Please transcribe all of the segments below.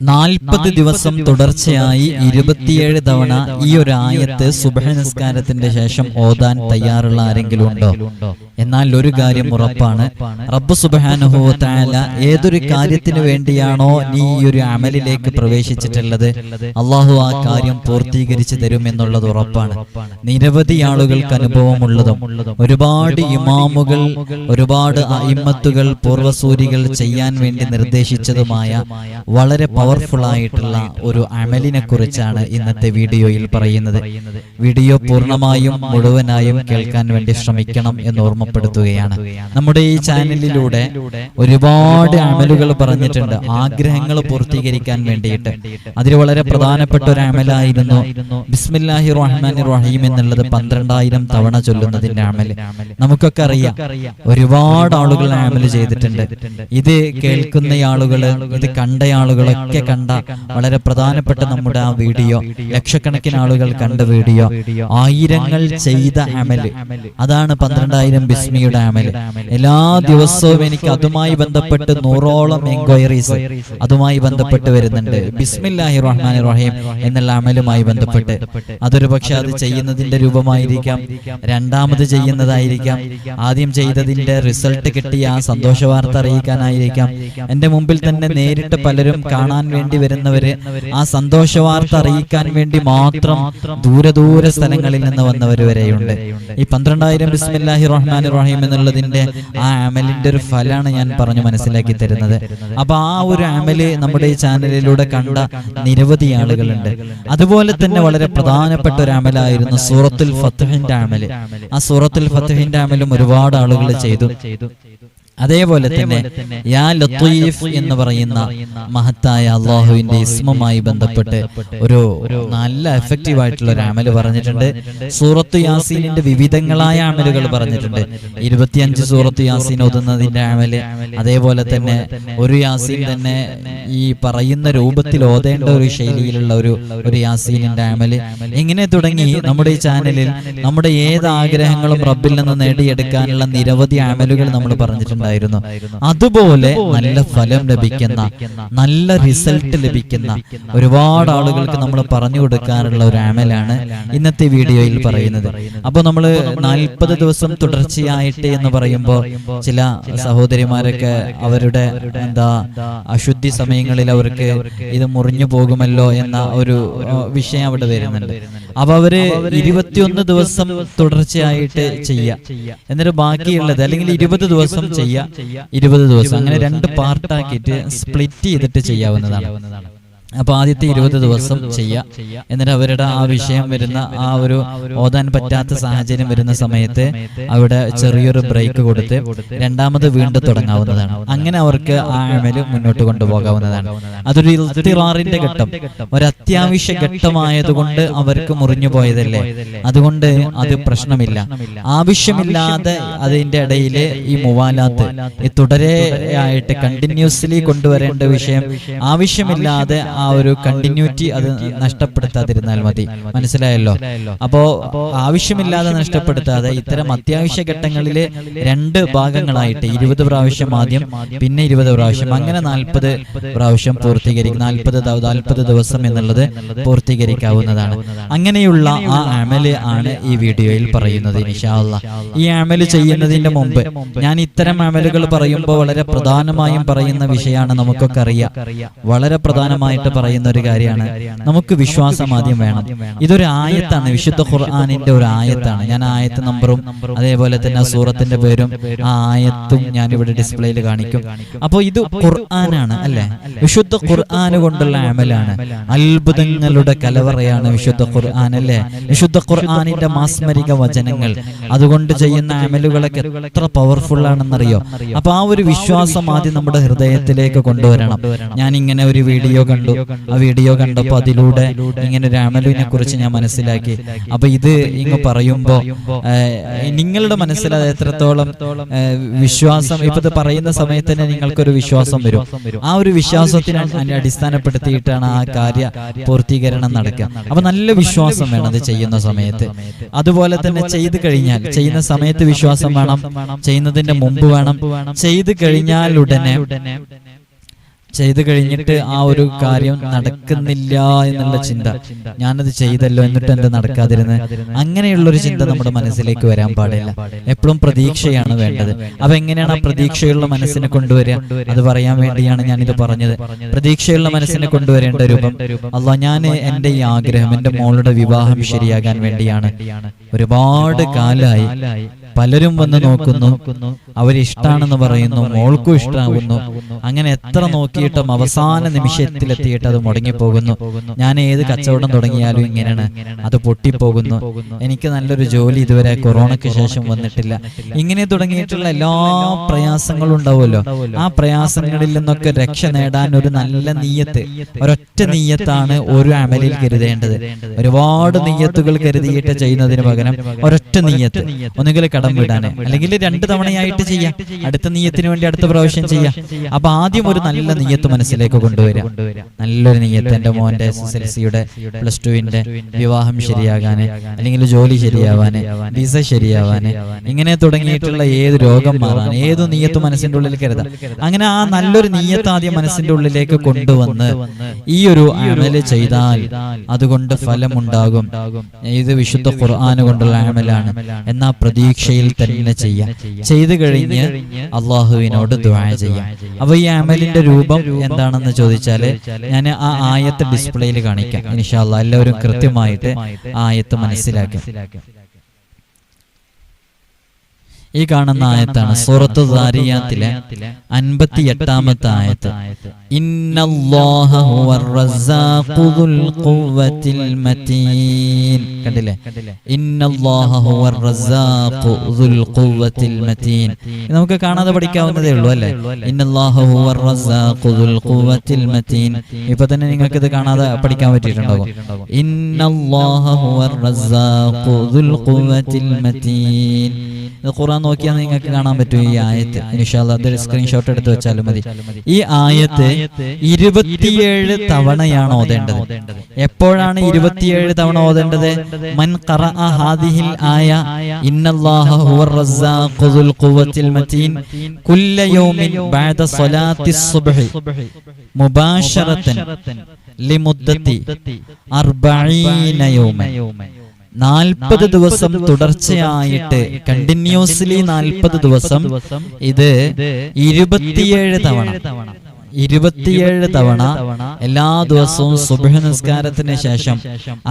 40 ദിവസം തുടർച്ചയായി 27 തവണ ഈ ഒരു ആയത്ത് സുബ്ഹ് നിസ്കാരത്തിന്റെ ശേഷം ഓതാൻ തയ്യാറുള്ള ആരെങ്കിലും ഉണ്ടോ? എന്നാൽ ഒരു കാര്യം ഉറപ്പാണ്, റബ്ബ് സുബ്ഹാനഹു വ തആല ഏതൊരു കാര്യത്തിന് വേണ്ടിയാണോ നീ ഈ ഒരു അമലിലേക്ക് പ്രവേശിച്ചിട്ടുള്ളത്, അള്ളാഹു ആ കാര്യം പൂർത്തീകരിച്ചു തരുമെന്നുള്ളത് ഉറപ്പാണ്. നിരവധി ആളുകൾക്ക് അനുഭവമുള്ളതും ഒരുപാട് ഇമാമുകൾ, ഒരുപാട് അഇമ്മത്തുകൾ, പൂർവസൂരികൾ ചെയ്യാൻ വേണ്ടി നിർദ്ദേശിച്ചതുമായ വളരെ പവർഫുൾ ആയിട്ടുള്ള ഒരു അമലിനെ കുറിച്ചാണ് ഇന്നത്തെ വീഡിയോയിൽ പറയുന്നത്. വീഡിയോ പൂർണ്ണമായും മുഴുവനായും കേൾക്കാൻ വേണ്ടി ശ്രമിക്കണം എന്ന് ഓർമ്മപ്പെടുത്തുകയാണ്. നമ്മുടെ ഈ ചാനലിലൂടെ ഒരുപാട് അമലുകൾ പറഞ്ഞിട്ടുണ്ട്, ആഗ്രഹങ്ങൾ പൂർത്തീകരിക്കാൻ വേണ്ടിയിട്ട്. അതിൽ വളരെ പ്രധാനപ്പെട്ട ഒരു അമലായിരുന്നു ബിസ്മില്ലാഹിർ റഹ്മാനിർ റഹീം എന്നുള്ളത് 12,000 തവണ ചൊല്ലുന്നതിന്റെ അമല്. നമുക്കൊക്കെ അറിയാം, ഒരുപാട് ആളുകൾ അമല് ചെയ്തിട്ടുണ്ട്. ഇത് കേൾക്കുന്ന ആളുകള്, ഇത് കണ്ട ആളുകളൊക്കെ കണ്ട വളരെ പ്രധാനപ്പെട്ട നമ്മുടെ ആ വീഡിയോ, ലക്ഷക്കണക്കിന് ആളുകൾ കണ്ട വീഡിയോ, ആയിരങ്ങൾ ചെയ്ത അമല്, അതാണ് 12,000 ബിസ്മിയുടെ അമല്. എല്ലാ ദിവസവും എനിക്ക് അതുമായി ബന്ധപ്പെട്ട് 100ഓളം എൻക്വയറീസ് അതുമായി ബന്ധപ്പെട്ട് വരുന്നുണ്ട്. ബിസ്മില്ലാഹിർ റഹ്മാനിർ റഹീം എന്നുള്ള അമലുമായി ബന്ധപ്പെട്ട്. അതൊരു പക്ഷെ അത് ചെയ്യുന്നതിന്റെ രൂപമായിരിക്കാം, രണ്ടാമത് ചെയ്യുന്നതായിരിക്കാം, ആദ്യം ചെയ്തതിന്റെ റിസൾട്ട് കിട്ടിയ ആ സന്തോഷ വാർത്ത അറിയിക്കാനായിരിക്കാം. എന്റെ മുമ്പിൽ തന്നെ നേരിട്ട് പലരും കാണാൻ വേണ്ടി വരുന്നവര് ആ സന്തോഷ വാർത്ത അറിയിക്കാൻ വേണ്ടി മാത്രം ദൂര സ്ഥലങ്ങളിൽ നിന്ന് വന്നവര് വരെയുണ്ട്. ഈ 12,000 ബിസ്മില്ലാഹിർ റഹ്മാനിർ റഹീം എന്നുള്ളതിന്റെ ആ അമലിന്റെ ഒരു ഫലാണ് ഞാൻ പറഞ്ഞു മനസ്സിലാക്കി തരുന്നത്. അപ്പൊ ആ ഒരു അമല് നമ്മുടെ ഈ ചാനലിലൂടെ കണ്ട നിരവധി ആളുകളുണ്ട്. അതുപോലെ തന്നെ വളരെ പ്രധാനപ്പെട്ട ഒരു അമലായിരുന്നു സൂറത്തുൽ ഫത്ഹിന്റെ അമല്. ആ സൂറത്തുൽ ഫത്ഹിന്റെ അമലും ഒരുപാട് ആളുകൾ ചെയ്തു. അതേപോലെ തന്നെ യാ ലത്തീഫ് എന്ന് പറയുന്ന മഹത്തായ അള്ളാഹുവിന്റെ ഇസ്മുമായി ബന്ധപ്പെട്ട് ഒരു നല്ല എഫക്റ്റീവ് ആയിട്ടുള്ള ഒരു അമല് പറഞ്ഞിട്ടുണ്ട്. സൂറത്ത് യാസീനിന്റെ വിവിധങ്ങളായ അമലുകൾ പറഞ്ഞിട്ടുണ്ട്. 25 സൂറത്ത് യാസീൻ ഓതുന്നതിന്റെ അമല്, അതേപോലെ തന്നെ ഒരു യാസീൻ തന്നെ ഈ പറയുന്ന രൂപത്തിൽ ഓതേണ്ട ഒരു ശൈലിയിലുള്ള ഒരു യാസീനിന്റെ അമല്, ഇങ്ങനെ തുടങ്ങി നമ്മുടെ ഈ ചാനലിൽ നമ്മുടെ ഏത് ആഗ്രഹങ്ങളും റബ്ബിൽ നിന്ന് നേടിയെടുക്കാനുള്ള നിരവധി അമലുകൾ നമ്മൾ പറഞ്ഞിട്ടുണ്ട്. അതുപോലെ നല്ല ഫലം ലഭിക്കുന്ന, നല്ല റിസൾട്ട് ലഭിക്കുന്ന ഒരുപാട് ആളുകൾക്ക് നമ്മൾ പറഞ്ഞു കൊടുക്കാനുള്ള ഒരു അമലാണ് ഇന്നത്തെ വീഡിയോയിൽ പറയുന്നത്. അപ്പൊ നമ്മൾ 40 ദിവസം തുടർച്ചയായിട്ട് എന്ന് പറയുമ്പോൾ ചില സഹോദരിമാരൊക്കെ അവരുടെ അശുദ്ധി സമയങ്ങളിൽ അവർക്ക് ഇത് മുറിഞ്ഞു പോകുമല്ലോ എന്ന ഒരു വിഷയം അവിടെ വരുന്നുണ്ട്. അപ്പൊ അവര് 21 ദിവസം തുടർച്ചയായിട്ട് ചെയ്യുക, എന്നിട്ട് ബാക്കിയുള്ളത് അല്ലെങ്കിൽ 20 ദിവസം ചെയ്യുക, 20 ദിവസം, അങ്ങനെ 2 പാർട്ടാക്കിയിട്ട് സ്പ്ലിറ്റ് ചെയ്തിട്ട് ചെയ്യാവുന്നതാണ്. അപ്പൊ ആദ്യത്തെ 20 ദിവസം ചെയ്യാം, എന്നിട്ട് അവരുടെ ആ വിഷയം വരുന്ന ആ ഒരു ഓതാൻ പറ്റാത്ത സാഹചര്യം വരുന്ന സമയത്ത് അവിടെ ചെറിയൊരു ബ്രേക്ക് കൊടുത്ത് രണ്ടാമത് വീണ്ടും തുടങ്ങാവുന്നതാണ്. അങ്ങനെ അവർക്ക് ആ അമല് മുന്നോട്ട് കൊണ്ടുപോകാവുന്നതാണ്. അതൊരു ഇൽത്തിറാറിന്റെ ഘട്ടം, ഒരു അത്യാവശ്യ ഘട്ടമായതുകൊണ്ട് അവർക്ക് മുറിഞ്ഞു പോയതല്ലേ, അതുകൊണ്ട് അത് പ്രശ്നമില്ല. ആവശ്യമില്ലാതെ അതിന്റെ ഇടയിൽ ഈ മുവാലാത്ത്, ഈ തുടരെയായിട്ട് കണ്ടിന്യൂസ്ലി കൊണ്ടുവരേണ്ട വിഷയം ആവശ്യമില്ലാതെ ആ ഒരു കണ്ടിന്യൂറ്റി അത് നഷ്ടപ്പെടുത്താതിരുന്നാൽ മതി. മനസ്സിലായല്ലോ? അപ്പോ ആവശ്യമില്ലാതെ നഷ്ടപ്പെടുത്താതെ ഇത്തരം അത്യാവശ്യ ഘട്ടങ്ങളില് 2 ഭാഗങ്ങളായിട്ട് 20 പ്രാവശ്യം ആദ്യം, പിന്നെ 20 പ്രാവശ്യം, അങ്ങനെ 40 പ്രാവശ്യം പൂർത്തീകരിക്കും. 40 ദിവസം എന്നുള്ളത് പൂർത്തീകരിക്കാവുന്നതാണ്. അങ്ങനെയുള്ള ആ അമല് ആണ് ഈ വീഡിയോയിൽ പറയുന്നത് ഇൻഷാ അല്ലാഹ്. ഈ അമല് ചെയ്യുന്നതിന്റെ മുമ്പ് ഞാൻ ഇത്തരം അമലുകൾ പറയുമ്പോൾ വളരെ പ്രധാനമായും പറയുന്ന വിഷയമാണ്, നമുക്കൊക്കെ അറിയാം, വളരെ പ്രധാനമായിട്ട് പറയുന്ന ഒരു കാര്യമാണ്, നമുക്ക് വിശ്വാസം ആദ്യം വേണം. ഇതൊരു ആയത്താണ്, വിശുദ്ധ ഖുർആനിന്റെ ഒരു ആയത്താണ്. ഞാൻ ആയത്ത് നമ്പറും അതേപോലെ തന്നെ സൂറത്തിന്റെ പേരും ആ ആയത്തും ഞാൻ ഇവിടെ ഡിസ്പ്ലേയിൽ കാണിക്കും. അപ്പൊ ഇത് ഖുർആനാണ് അല്ലെ, വിശുദ്ധ ഖുർആൻ കൊണ്ടുള്ള അമലാണ്. അത്ഭുതങ്ങളുടെ കലവറയാണ് വിശുദ്ധ ഖുർആൻ അല്ലെ, വിശുദ്ധ ഖുർആനിന്റെ മാസ്മരിക വചനങ്ങൾ. അതുകൊണ്ട് ചെയ്യുന്ന അമലുകളൊക്കെ എത്ര പവർഫുൾ ആണെന്നറിയോ? അപ്പൊ ആ ഒരു വിശ്വാസം ആദ്യം നമ്മുടെ ഹൃദയത്തിലേക്ക് കൊണ്ടുവരണം. ഞാൻ ഇങ്ങനെ ഒരു വീഡിയോ കണ്ടു, ആ വീഡിയോ കണ്ടപ്പോൾ അതിലൂടെ ഇങ്ങനെ ഒരു അമലിനെ കുറിച്ച് ഞാൻ മനസ്സിലാക്കി. അപ്പൊ ഇത് ഇങ്ങ് പറയുമ്പോ നിങ്ങളുടെ മനസ്സിൽ അത് എത്രത്തോളം വിശ്വാസം, ഇപ്പൊ ഇത് പറയുന്ന സമയത്ത് തന്നെ നിങ്ങൾക്കൊരു വിശ്വാസം വരും. ആ ഒരു വിശ്വാസത്തിനെ അടിസ്ഥാനപ്പെടുത്തിയിട്ടാണ് ആ കാര്യ പൂർത്തീകരണം നടക്കുക. അപ്പൊ നല്ല വിശ്വാസം വേണം അത് ചെയ്യുന്ന സമയത്ത്. അതുപോലെ തന്നെ ചെയ്തു കഴിഞ്ഞാൽ, ചെയ്യുന്ന സമയത്ത് വിശ്വാസം വേണം, ചെയ്യുന്നതിന്റെ മുമ്പ് വേണം, ചെയ്തു കഴിഞ്ഞാൽ ഉടനെ ചെയ്തു കഴിഞ്ഞിട്ട് ആ ഒരു കാര്യം നടക്കുന്നില്ല എന്നുള്ള ചിന്ത, ഞാനത് ചെയ്തല്ലോ എന്നിട്ട് എന്ത് നടക്കാതിരുന്നത്, അങ്ങനെയുള്ളൊരു ചിന്ത നമ്മുടെ മനസ്സിലേക്ക് വരാൻ പാടില്ല. എപ്പോഴും പ്രതീക്ഷയാണ് വേണ്ടത്. അപ്പൊ എങ്ങനെയാണ് ആ പ്രതീക്ഷയുള്ള മനസ്സിനെ കൊണ്ടുവരിക? അത് പറയാൻ വേണ്ടിയാണ് ഞാനിത് പറഞ്ഞത്. പ്രതീക്ഷയുള്ള മനസ്സിനെ കൊണ്ടുവരേണ്ട രൂപം, അല്ലാഹ് ഞാൻ എൻ്റെ ഈ ആഗ്രഹം, എൻ്റെ മോളുടെ വിവാഹം ശരിയാകാൻ വേണ്ടിയാണ്. ഒരുപാട് കാലമായി പലരും വന്ന് നോക്കുന്നു, അവരിഷ്ടാണെന്ന് പറയുന്നു, മോൾക്കും ഇഷ്ടമാകുന്നു. അങ്ങനെ എത്ര നോക്കിയിട്ടും അവസാന നിമിഷത്തിലെത്തിയിട്ട് അത് മുടങ്ങിപ്പോകുന്നു. ഞാൻ ഏത് കച്ചവടം തുടങ്ങിയാലും ഇങ്ങനെയാണ്, അത് പൊട്ടിപ്പോകുന്നു. എനിക്ക് നല്ലൊരു ജോലി ഇതുവരെ കൊറോണയ്ക്ക് ശേഷം വന്നിട്ടില്ല. ഇങ്ങനെ തുടങ്ങിയിട്ടുള്ള എല്ലാ പ്രയാസങ്ങളും ഉണ്ടാവുമല്ലോ. ആ പ്രയാസങ്ങളിൽ നിന്നൊക്കെ രക്ഷ നേടാൻ ഒരു നല്ല നീയത്ത്, ഒരൊറ്റ നീയത്താണ് ഒരു അമലിൽ കരുതേണ്ടത്. ഒരുപാട് നീയത്തുകൾ കരുതിയിട്ട് ചെയ്യുന്നതിന് പകരം ഒരൊറ്റ നീയത്ത്, ഒന്നുകിൽ കടം വിടാന്, അല്ലെങ്കിൽ 2 തവണയായിട്ട് ചെയ്യാം, അടുത്ത നീയത്തിന് വേണ്ടി അടുത്ത പ്രാവശ്യം ചെയ്യാം. അപ്പൊ ആദ്യം ഒരു നല്ല നീയത്ത് മനസ്സിലേക്ക് കൊണ്ടുവരാം. നല്ലൊരു നീയത്ത്, എന്റെ മോന്റെ SSLC-യുടെ +2-ന്റെ വിവാഹം ശരിയാകാന്, അല്ലെങ്കിൽ ജോലി ശരിയാവാന്, വിസ ശരിയാവാന്, ഇങ്ങനെ തുടങ്ങിയിട്ടുള്ള ഏത് രോഗം മാറാൻ, ഏത് നീയത്ത് മനസ്സിന്റെ ഉള്ളിൽ കരുതാം. അങ്ങനെ ആ നല്ലൊരു നീയത്ത് ആദ്യം മനസ്സിന്റെ ഉള്ളിലേക്ക് കൊണ്ടുവന്ന് ഈ ഒരു അമല് ചെയ്താൽ അതുകൊണ്ട് ഫലമുണ്ടാകും. ഇത് വിശുദ്ധ ഖുർആൻ കൊണ്ടുള്ള അമലാണ്. എന്നാ പ്രതീക്ഷയിൽ തന്നെ ചെയ്യാം. ചെയ്തു കഴിഞ്ഞ് അള്ളാഹുവിനോട് ദുആ ചെയ്യാം. അപ്പൊ ഈ അമലിന്റെ രൂപം എന്താണെന്ന് ചോദിച്ചാല് ഞാൻ ആ ആയത്ത് ഡിസ്പ്ലേയിൽ കാണിക്കാം. ഇൻഷാ അല്ലാഹ് എല്ലാവരും കൃത്യമായിട്ട് ആയത്ത് മനസ്സിലാക്കാം. ഈ കാണുന്ന ആയത്താണ് സൂറത്തു ദാരിയാത്തിലെ 58-ാമത്തെ ആയത്ത്. ഇന്നല്ലാഹ ഹുവർ റസ്സാഖു ദുൽ ഖുവ്വത്തിൽ മതീൻ. കണ്ടില്ലേ? ഇന്നല്ലാഹ ഹുവർ റസ്സാഖു ദുൽ ഖുവ്വത്തിൽ മതീൻ. നമുക്ക് കാണാതെ പഠിക്കാവുന്നതേ ഉള്ളൂ അല്ലേ? ഇന്നല്ലാഹ ഹുവർ റസ്സാഖു ദുൽ ഖുവ്വത്തിൽ മതീൻ. ഇപ്പൊ തന്നെ നിങ്ങൾക്ക് ഇത് കാണാതെ പഠിക്കാൻ പറ്റിയിട്ടുണ്ടാകും. ഇന്നല്ലാഹ ഹുവർ റസ്സാഖു ദുൽ ഖുവ്വത്തിൽ മതീൻ. ഖുർആൻ നോക്കിയാൽ നിങ്ങൾക്ക് കാണാൻ പറ്റും ഈ ആയത്ത്. ഇൻഷാ അല്ലാഹ് അതൊരു സ്ക്രീൻഷോട്ട് എടുത്ത് വെച്ചാലും മതി. ഈ ആയത്ത് 27 തവണയാണ് ഓതേണ്ടത്. എപ്പോഴാണ് 27 തവണ ഓതേണ്ടത്? മൻ ഖറഅ ഹാദിഹിൽ ആയ ഇന്നല്ലാഹ ഹുവർ റസ്സാഖു ദുൽ ഖുവ്വത്തിൽ മതീൻ കുല്ല യൗമിൻ ബഅദ സ്വലാത്തിസ് സുബ്ഹി മുബാശറതൻ ലിമുദ്ദത്തി 40 യൗമൻ. 40 ദിവസം തുടർച്ചയായിട്ട് കണ്ടിന്യൂസ്ലി 40 ദിവസം ഇത് 27 തവണ എല്ലാ ദിവസവും സുബ്ഹ് നിസ്കാരത്തിന് ശേഷം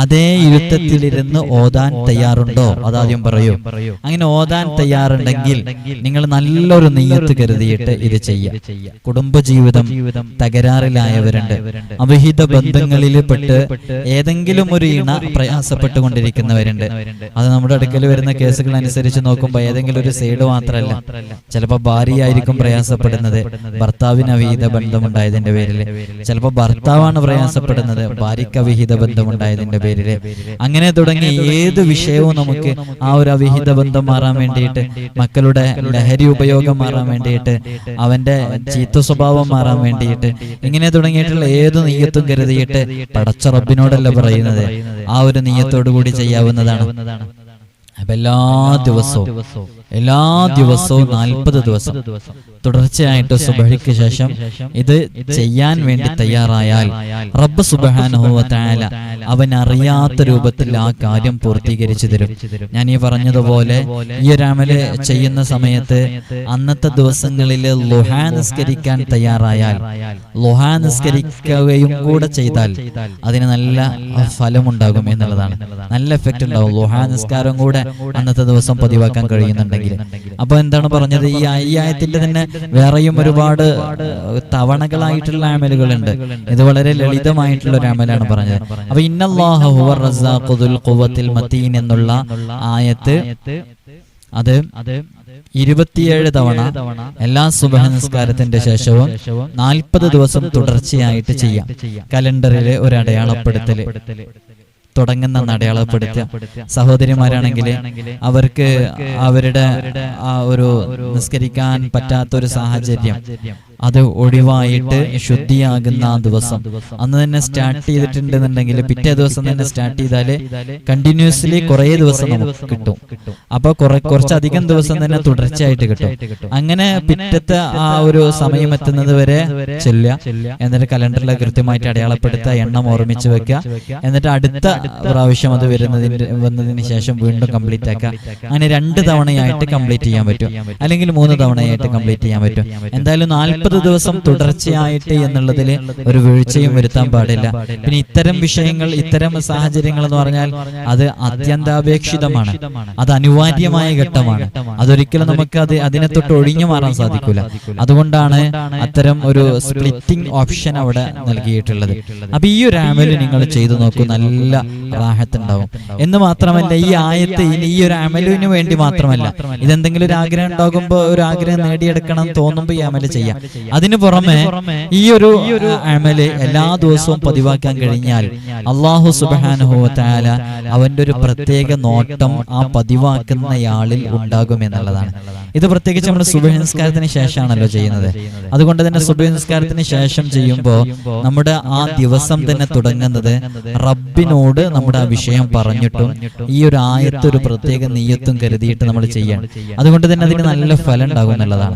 അതേ ഇരുത്തത്തിലിരുന്ന് ഓതാൻ തയ്യാറുണ്ടോ? അതാദ്യം പറയൂ. അങ്ങനെ ഓതാൻ തയ്യാറുണ്ടെങ്കിൽ നിങ്ങൾ നല്ലൊരു നിയ്യത്ത് കരുതിയിട്ട് ഇത് ചെയ്യാം. കുടുംബജീവിതം തകരാറിലായവരുണ്ട്, അവിഹിത ബന്ധങ്ങളിൽ പെട്ട് ഏതെങ്കിലും ഒരു ഇണ പ്രയാസപ്പെട്ടുകൊണ്ടിരിക്കുന്നവരുണ്ട്. അത് നമ്മുടെ അടുക്കൽ വരുന്ന കേസുകൾ അനുസരിച്ച് നോക്കുമ്പോൾ ഏതെങ്കിലും ഒരു സൈഡ് മാത്രമല്ല, ചിലപ്പോൾ ഭാര്യയായിരിക്കും പ്രയാസപ്പെടുന്നത്, ഭർത്താവിന് അവിഹിത ബന്ധമുണ്ടായതിന്റെ പേരില്. ചിലപ്പോൾ ഭർത്താവാണ് പ്രയാസപ്പെടുന്നത്, ഭാര്യയ്ക്ക് അവിഹിത ബന്ധമുണ്ടായതിന്റെ പേരില്. അങ്ങനെ തുടങ്ങി ഏത് വിഷയവും നമുക്ക് ആ ഒരു അവിഹിത ബന്ധം മാറാൻ വേണ്ടിയിട്ട്, മക്കളുടെ ലഹരി ഉപയോഗം മാറാൻ വേണ്ടിയിട്ട്, അവന്റെ ചീത്ത സ്വഭാവം മാറാൻ വേണ്ടിയിട്ട്, ഇങ്ങനെ തുടങ്ങിയിട്ടുള്ള ഏത് നീയത്തും കരുതിയിട്ട് പടച്ച റബ്ബിനോടല്ല പറയുന്നത്, ആ ഒരു നീയത്തോടു കൂടി ചെയ്യാവുന്നതാണ്. അപ്പൊ എല്ലാ ദിവസവും 40 ദിവസം തുടർച്ചയായിട്ട് സുബ്ഹിക്ക് ശേഷം ഇത് ചെയ്യാൻ വേണ്ടി തയ്യാറായാൽ റബ്ബ് സുബ്ഹാനഹു വ തആല അവൻ അറിയാത്ത രൂപത്തിൽ ആ കാര്യം പൂർത്തീകരിച്ചു തരും. ഞാൻ ഈ പറഞ്ഞതുപോലെ ഈ ഒരു അമല് ചെയ്യുന്ന സമയത്ത് അന്നത്തെ ദിവസങ്ങളിൽ ളുഹാ നിസ്കരിക്കാൻ തയ്യാറായാൽ, ളുഹാ നിസ്കരിക്കുകയും കൂടെ ചെയ്താൽ അതിന് നല്ല ഫലമുണ്ടാകും എന്നുള്ളതാണ്. നല്ല എഫക്റ്റ് ഉണ്ടാവും ളുഹാ നിസ്കാരം കൂടെ അന്നത്തെ ദിവസം പതിവാക്കാൻ കഴിയുന്നുണ്ടെങ്കിൽ. അപ്പൊ എന്താണ് പറഞ്ഞത്? ഈ ആയത്തിന്റെ തന്നെ വേറെയും ഒരുപാട് തവണകളായിട്ടുള്ള അമലുകളുണ്ട്. ഇത് വളരെ ലളിതമായിട്ടുള്ള ഒരു അമലാണ് പറഞ്ഞത്. അപ്പൊ ഇന്നല്ലാഹ ഹുവർ റസ്സാഖു ദുൽ ഖുവ്വത്തിൽ മതീൻ എന്നുള്ള ആയത്ത് അത് 27 തവണ എല്ലാ സുബ്ഹ് നിസ്കാരത്തിന്റെ ശേഷവും 40 ദിവസം തുടർച്ചയായിട്ട് ചെയ്യാം. കലണ്ടറിൽ ഒരു അടയാളപ്പെടുത്തല്, തുടങ്ങുന്ന അടയാളപ്പെടുത്തുക. സഹോദരിമാരാണെങ്കിൽ അവർക്ക് അവരുടെ ആ ഒരു നിസ്കരിക്കാൻ പറ്റാത്തൊരു സാഹചര്യം, അത് ഒഴിവായിട്ട് ശുദ്ധിയാകുന്ന ആ ദിവസം അന്ന് തന്നെ സ്റ്റാർട്ട് ചെയ്തിട്ടുണ്ടെന്നുണ്ടെങ്കിൽ പിറ്റേ ദിവസം തന്നെ സ്റ്റാർട്ട് ചെയ്താല് കണ്ടിന്യൂസ്ലി കുറെ ദിവസം നമുക്ക് കിട്ടും. അപ്പൊ കുറച്ചധികം ദിവസം തന്നെ തുടർച്ചയായിട്ട് കിട്ടും. അങ്ങനെ പിറ്റത്തെ ആ ഒരു സമയം എത്തുന്നത് വരെ ചെല്ലുക, എന്നിട്ട് കലണ്ടറിൽ കൃത്യമായിട്ട് അടയാളപ്പെടുത്തുക, എണ്ണം ഓർമ്മിച്ച് വെക്കുക, എന്നിട്ട് അടുത്ത പ്രാവശ്യം അത് വന്നതിന് ശേഷം വീണ്ടും കംപ്ലീറ്റ് ആക്കുക. അങ്ങനെ 2 തവണയായിട്ട് കംപ്ലീറ്റ് ചെയ്യാൻ പറ്റും, അല്ലെങ്കിൽ 3 തവണയായിട്ട് കംപ്ലീറ്റ് ചെയ്യാൻ പറ്റും. എന്തായാലും 40 ദിവസം തുടർച്ചയായിട്ട് എന്നുള്ളതിൽ ഒരു വീഴ്ചയും വരുത്താൻ പാടില്ല. പിന്നെ ഇത്തരം വിഷയങ്ങൾ, ഇത്തരം സാഹചര്യങ്ങൾ എന്ന് പറഞ്ഞാൽ അത് അത്യന്താപേക്ഷിതമാണ്, അത് അനിവാര്യമായ ഘട്ടമാണ്. അതൊരിക്കലും നമുക്ക് അതിനെ തൊട്ട് ഒഴിഞ്ഞു മാറാൻ സാധിക്കില്ല. അതുകൊണ്ടാണ് അത്തരം ഒരു സ്പ്ലിറ്റിംഗ് ഓപ്ഷൻ അവിടെ നൽകിയിട്ടുള്ളത്. അപ്പൊ ഈ ഒരു അമല് നിങ്ങൾ ചെയ്തു നോക്കൂ, നല്ല റാഹത്തുണ്ടാവും. എന്ന് മാത്രമല്ല, ഈ ആയത്ത് ഈ ഒരു അമലിന് വേണ്ടി മാത്രമല്ല, ഇതെന്തെങ്കിലും ഒരു ആഗ്രഹം ഉണ്ടാകുമ്പോൾ, ഒരു ആഗ്രഹം നേടിയെടുക്കണം തോന്നുമ്പോൾ ഈ അമല് ചെയ്യാം. അതിനു പുറമെ ഈ ഒരു അമല് എല്ലാ ദിവസവും പതിവാക്കാൻ കഴിഞ്ഞാൽ അല്ലാഹു സുബ്ഹാനഹു വ തആല അവന്റെ ഒരു പ്രത്യേക നോട്ടം ആ പതിവാക്കുന്നയാളിൽ ഉണ്ടാകും എന്നുള്ളതാണ്. ഇത് പ്രത്യേകിച്ച് നമ്മൾ സുബ്ഹി നിസ്കാരത്തിന് ശേഷമാണല്ലോ ചെയ്യുന്നത്. അതുകൊണ്ട് തന്നെ സുബ്ഹി നിസ്കാരത്തിന് ശേഷം ചെയ്യുമ്പോൾ നമ്മുടെ ആ ദിവസം തന്നെ തുടങ്ങുന്നത് റബ്ബിനോട് നമ്മുടെ ആ വിഷയം പറഞ്ഞിട്ടും ഈ ഒരു ആയത്ത് ഒരു പ്രത്യേക നിയ്യത്തും കരുതിയിട്ട് നമ്മൾ ചെയ്യണം. അതുകൊണ്ട് തന്നെ അതിന് നല്ല ഫലം ഉണ്ടാകും എന്നുള്ളതാണ്.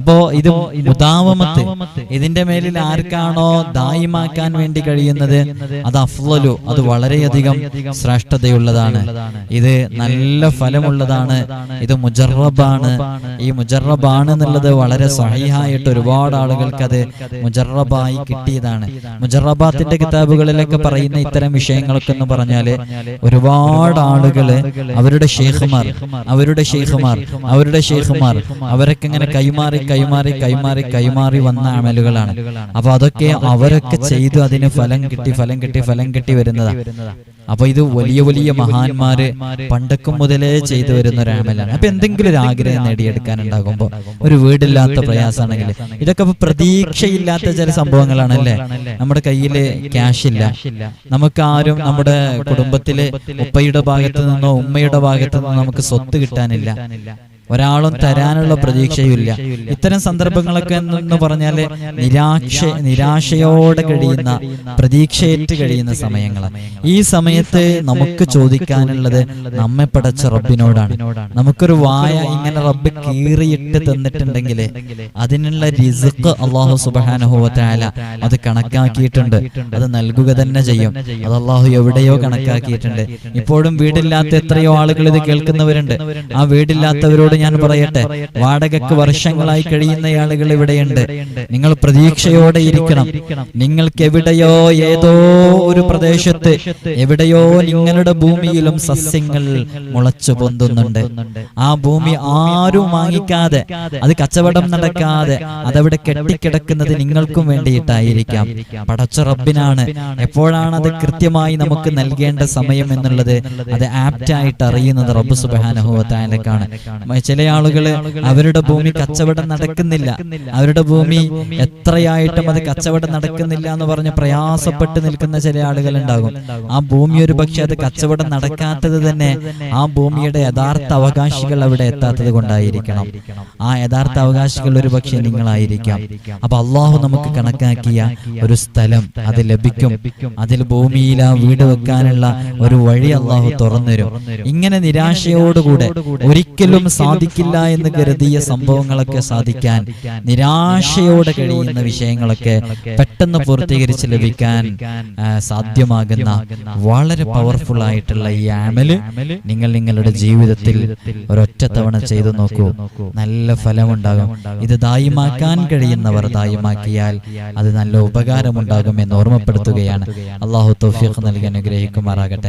അപ്പോ ഇത് മുദാവമത്ത്, ഇതിന്റെ മേലിൽ ആർക്കാണോ ദായിമാക്കാൻ വേണ്ടി കഴിയുന്നത് അത് അഫ്ളലു, അത് വളരെയധികം ശ്രേഷ്ഠതയുള്ളതാണ്. ഇത് നല്ല ഫലമുള്ളതാണ്. ഇത് മുജറബാണ്. ഈ മുജറബാണ് എന്നുള്ളത് വളരെ സഹീഹായിട്ട് ഒരുപാട് ആളുകൾക്ക് അത് മുജറബായി കിട്ടിയതാണ്. മുജറബാത്തിന്റെ കിതാബുകളിലൊക്കെ പറയുന്ന ഇത്തരം വിഷയങ്ങളൊക്കെ എന്ന് പറഞ്ഞാല് ഒരുപാട് ആളുകള് അവരുടെ ഷെയ്ഖുമാർ അവരൊക്കെ ഇങ്ങനെ കൈമാറി വന്ന അമലുകളാണ്. അപ്പൊ അതൊക്കെ അവരൊക്കെ ചെയ്തു അതിന് ഫലം കിട്ടി വരുന്നതാണ്. അപ്പൊ ഇത് വലിയ വലിയ മഹാന്മാര് പണ്ടൊക്കെ മുതലേ ചെയ്തു വരുന്ന ഒരു അമലാണ്. അപ്പൊ എന്തെങ്കിലും ഒരു ആഗ്രഹം നേടിയെടുക്കാനുണ്ടാകുമ്പോ, ഒരു വീടില്ലാത്ത പ്രയാസമാണെങ്കിൽ, ഇതൊക്കെ ഇപ്പൊ പ്രതീക്ഷയില്ലാത്ത ചില സംഭവങ്ങളാണല്ലേ. നമ്മുടെ കയ്യില് ക്യാഷ് ഇല്ല, നമുക്ക് ആരും നമ്മുടെ കുടുംബത്തില് ഉപ്പയുടെ ഭാഗത്ത് നിന്നോ ഉമ്മയുടെ ഭാഗത്ത് നിന്നോ നമുക്ക് സ്വത്ത് കിട്ടാനില്ല, ഒരാളും തരാനുള്ള പ്രതീക്ഷയുമില്ല. ഇത്തരം സന്ദർഭങ്ങളൊക്കെ എന്ന് പറഞ്ഞാല് നിരാശയോടെ കഴിയുന്ന, പ്രതീക്ഷയേറ്റ് കഴിയുന്ന സമയങ്ങളാണ്. ഈ സമയത്ത് നമുക്ക് ചോദിക്കാനുള്ളത് നമ്മെ പടച്ച റബ്ബിനോടാണ്. നമുക്കൊരു വായ ഇങ്ങനെ റബ്ബ് കീറിയിട്ട് തന്നിട്ടുണ്ടെങ്കിൽ അതിനുള്ള റിസ്ഖ് അല്ലാഹു സുബ്ഹാനഹു വ തആല അത് കണക്കാക്കിയിട്ടുണ്ട്, അത് നൽകുക തന്നെ ചെയ്യും. അത് അല്ലാഹു എവിടെയോ കണക്കാക്കിയിട്ടുണ്ട്. ഇപ്പോഴും വീടില്ലാത്ത എത്രയോ ആളുകൾ ഇത് കേൾക്കുന്നവരുണ്ട്. ആ വീടില്ലാത്തവരോട് ഞാൻ പറയട്ടെ, വാടകയ്ക്ക് വർഷങ്ങളായി കഴിയുന്ന ആളുകൾ ഇവിടെയുണ്ട്. നിങ്ങൾ പ്രതീക്ഷയോടെ ഇരിക്കണം. നിങ്ങൾക്ക് എവിടെയോ ഏതോ ഒരു പ്രദേശത്ത് എവിടെയോ നിങ്ങളുടെ ഭൂമിയിലും സസ്യങ്ങൾ മുളച്ചു പൊന്തുന്നുണ്ട്. ആ ഭൂമി ആരും വാങ്ങിക്കാതെ, അത് കച്ചവടം നടക്കാതെ അതവിടെ കെട്ടിക്കിടക്കുന്നത് നിങ്ങൾക്കും വേണ്ടിയിട്ടായിരിക്കാം. പടച്ച റബ്ബിനാണ് എപ്പോഴാണ് അത് കൃത്യമായി നമുക്ക് നൽകേണ്ട സമയം എന്നുള്ളത് അത് ആപ്റ്റായിട്ട് അറിയുന്നത് റബ്ബ് സുബ്ഹാനഹു വ തആലക്കാണ്. ചില ആളുകള് അവരുടെ ഭൂമി കച്ചവടം നടക്കുന്നില്ല, അവരുടെ ഭൂമി എത്രയായിട്ടും അത് കച്ചവടം നടക്കുന്നില്ല എന്ന് പറഞ്ഞ് പ്രയാസപ്പെട്ട് നിൽക്കുന്ന ചില ആളുകൾ ഉണ്ടാകും. ആ ഭൂമി ഒരു പക്ഷെ അത് കച്ചവടം നടക്കാത്തത് തന്നെ ആ ഭൂമിയുടെ യഥാർത്ഥ അവകാശികൾ അവിടെ എത്താത്തത് കൊണ്ടായിരിക്കണം. ആ യഥാർത്ഥ അവകാശികൾ ഒരു പക്ഷെ നിങ്ങളായിരിക്കാം. അപ്പൊ അള്ളാഹു നമുക്ക് കണക്കാക്കിയ ഒരു സ്ഥലം അത് ലഭിക്കും. അതിൽ ഭൂമിയിൽ ആ വീട് വെക്കാനുള്ള ഒരു വഴി അള്ളാഹു തുറന്നുതരും. ഇങ്ങനെ നിരാശയോടുകൂടെ ഒരിക്കലും സാധിക്കില്ല എന്ന് കരുതിയ സംഭവങ്ങളൊക്കെ സാധിക്കാൻ, നിരാശയോടെ കഴിയുന്ന വിഷയങ്ങളൊക്കെ പെട്ടെന്ന് പൂർത്തീകരിച്ച് ലഭിക്കാൻ സാധ്യമാകുന്ന വളരെ പവർഫുൾ ആയിട്ടുള്ള ഈ അമല് നിങ്ങൾ നിങ്ങളുടെ ജീവിതത്തിൽ ഒരൊറ്റ തവണ ചെയ്തു നോക്കൂ, നല്ല ഫലമുണ്ടാകും. ഇത് ദായിമാക്കാൻ കഴിയുന്നവർ ദായിമാക്കിയാൽ അത് നല്ല ഉപകാരമുണ്ടാകും എന്ന് ഓർമ്മപ്പെടുത്തുകയാണ്. അല്ലാഹു തൗഫീഖ് നൽകി അനുഗ്രഹിക്കുമാറാകട്ടെ.